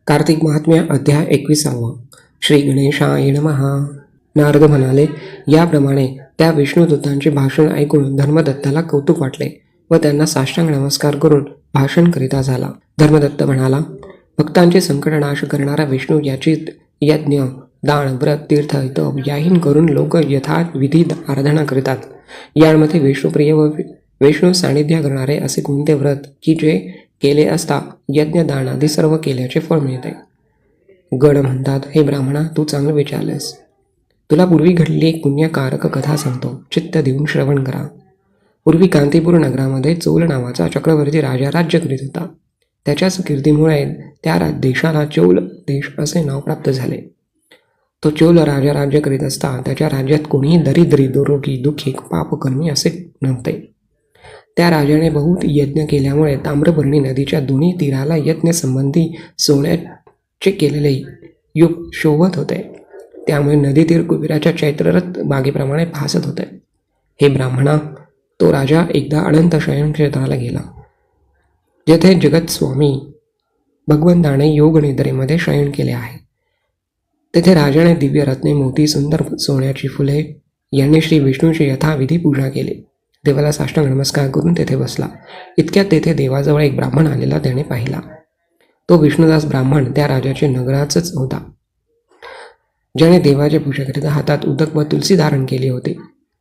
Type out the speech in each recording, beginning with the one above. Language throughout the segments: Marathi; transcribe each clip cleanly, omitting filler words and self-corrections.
कार्तिक महात्म्य अध्याय 21. श्री गणेशाय नमः. नारद म्हणाले, याप्रमाणे त्या विष्णुदूतांचे भाषण ऐकून धर्मदत्ताला कौतुक वाटले व त्यांना साष्टांग नमस्कार करून भाषण करिता झाला. धर्मदत्त म्हणाला, भक्तांचे संकट नाश करणारा विष्णू याची यज्ञ, दान, व्रत, तीर्थ, तप याहीन करून लोक यथाविधी आराधना करतात. यांमध्ये विष्णुप्रिय व विष्णू सान्निध्य करणारे असे कोणते व्रत की जे केले असता यज्ञ, दान आदी सर्व केल्याचे फळ मिळते. गण म्हणतात, हे ब्राह्मणा, तू चांगलं विचारलेस. तुला पूर्वी घडलेली एक पुण्यकारक कथा सांगतो, चित्त देऊन श्रवण करा. पूर्वी कांतीपूर नगरामध्ये चोल नावाचा चक्रवर्ती राजा राज्य करीत होता. त्याच्याच कीर्तीमुळे त्या देशाला चौल देश असे नाव प्राप्त झाले. तो चौल राजा राज्य करीत असता त्याच्या राज्यात कोणीही दरिद्री, दुरोगी, दुःखी, पापकर्मी असे नव्हते. त्या राजाने बहुत यज्ञ केल्यामुळे ताम्रपर्णी नदीच्या दोन्ही तीराला यज्ञ संबंधी सोन्याचे केलेले युग शोभत होते. त्यामुळे नदी तीर कुबेराच्या चैत्ररथ बागेप्रमाणे भासत होते. हे ब्राह्मणा, तो राजा एकदा अनंत शयन क्षेत्राला गेला, जेथे जगत स्वामी भगवंताने योग निद्रेमध्ये शयन केले आहे. तेथे राजाने दिव्य रत्ने, मोती, सुंदर सोन्याची फुले यांनी श्री विष्णूची यथाविधी पूजा केली. देवाला साष्टांग नमस्कार करून तेथे बसला. इतक्यात तेथे देवाजवळ एक ब्राह्मण आलेला त्याने पाहिला. तो विष्णुदास ब्राह्मण त्या राजाचे नगराचच होता, ज्याने देवाच्या पूजेकरिता हातात उदक व तुलसी धारण केली होती.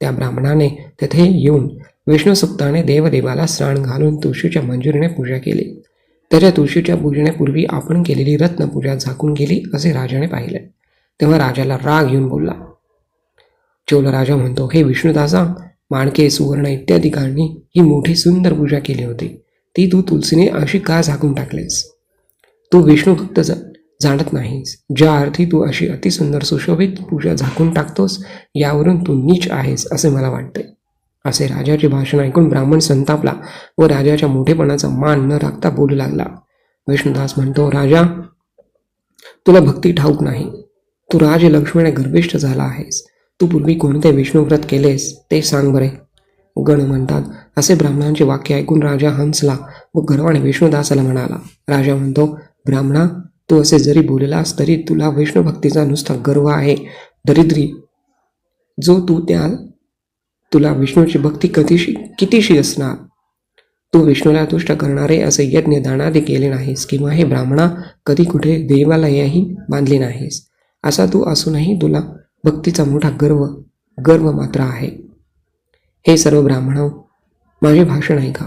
त्या ब्राह्मणाने तेथे येऊन विष्णुसुक्ताने देवाला स्नान घालून तुळशीच्या मंजुरीने पूजा केली. त्याच्या तुळशीच्या पूजेनेपूर्वी आपण केलेली रत्नपूजा झाकून गेली असे राजाने पाहिले. तेव्हा राजाला राग येऊन बोलला. चौल राजा म्हणतो, हे विष्णुदासा, माणके, सुवर्ण इत्यादिकांनी ही मोठी सुंदर पूजा केली होती. ती तू तुलसीने अशी का झाकून टाकलेस? तू विष्णू भक्त जाणत नाहीस. ज्या अर्थी तू अशी अतिसुंदर सुशोभित पूजा झाकून टाकतोस, यावरून तू नीच आहेस असे मला वाटते. असे राजाचे भाषण ऐकून ब्राह्मण संतापला व राजाच्या मोठेपणाचा मान न राखता बोलू लागला. विष्णुदास म्हणतो, राजा, तुला भक्ती ठाऊक नाही. तू राजलक्ष्मीने गर्भिष्ठ झाला आहेस. तू पूर्वी कोणते विष्णुव्रत केलेस ते सांग बरे. गण म्हणतात, असे ब्राह्मणांचे वाक्य ऐकून राजा हंसला व गर्वाने विष्णुदासाला म्हणाला. राजा म्हणतो, ब्राह्मणा, तू असे जरी बोललास तरी तुला विष्णुभक्तीचा नुसता गर्व आहे. दरिद्री जो तुला विष्णूची भक्ती कितीशी असणार. तू विष्णूला तुष्ट करणारे असे यज्ञ, दानादी केले नाहीस, किंवा हे ब्राह्मणा, कधी कुठे देवालयही बांधले नाहीस. असा तू असूनही तुला भक्तीचा मोठा गर्व मात्र आहे. हे सर्व ब्राह्मण, माझे भाषण ऐका.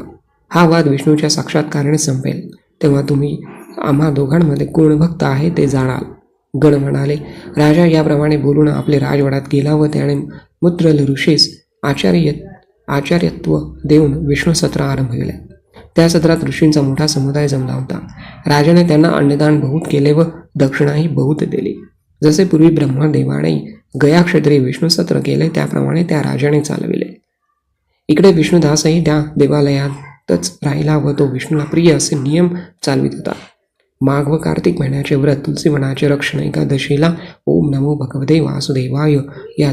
हा वाद विष्णूच्या साक्षात्काराने संपेल, तेव्हा तुम्ही आम्हा दोघांमध्ये कोण भक्त आहे ते जाणाल. गण म्हणाले, राजा याप्रमाणे बोलून आपले राजवाड्यात गेला व त्याने मुद्रल ऋषीस आचार्यत्व देऊन विष्णू सत्र आरंभविले. त्या सत्रात ऋषींचा मोठा समुदाय जमला होता. राजाने त्यांना अन्नदान बहुत केले व दक्षिणाही बहुत दिली. जसे पूर्वी ब्रह्मदेवाने गया क्षेत्री विष्णू सत्र केले, त्याप्रमाणे त्या राजाने चालविले. इकडे विष्णुदासही त्या देवालयातच राहिला व तो विष्णूला प्रिय असे नियम चालवित होता. माघ व कार्तिक महिन्याचे व्रत, तुलसीवनाचे रक्षण, एकादशीला ओम नमो भगवते वासुदेवाय या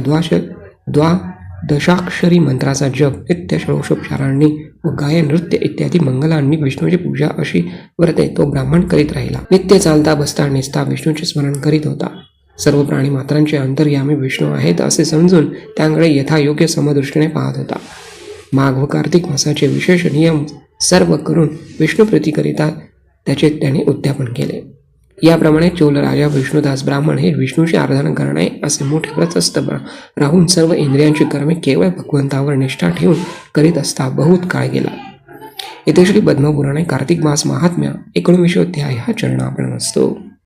द्वादशाक्षरी मंत्राचा जप, नित्य षोडशोपचारांनी व गायन, नृत्य इत्यादी मंगलांनी विष्णूची पूजा अशी व्रते तो ब्राह्मण करीत राहिला. नित्य चालता बसता नेसता विष्णूचे स्मरण करीत होता. सर्व प्राणी मात्रांचे अंतर्यामी विष्णू आहेत असे समजून त्याकडे यथायोग्य समदृष्टीने पाहत होता. माघ व कार्तिक मासाचे विशेष नियम सर्व करून विष्णुप्रीतीकरिता त्याचे त्याने उद्यापन केले. याप्रमाणे चौल राजा विष्णुदास ब्राह्मण हे विष्णूची आराधना करणे असे मोठे व्रतस्थ राहून सर्व इंद्रियांची कर्मे केवळ भगवंतावर निष्ठा ठेवून करीत असता बहुत काळ गेला. इथे श्री पद्मपुराणे कार्तिक मास महात्म्य 19 अध्याय हा चरण आपण असतो.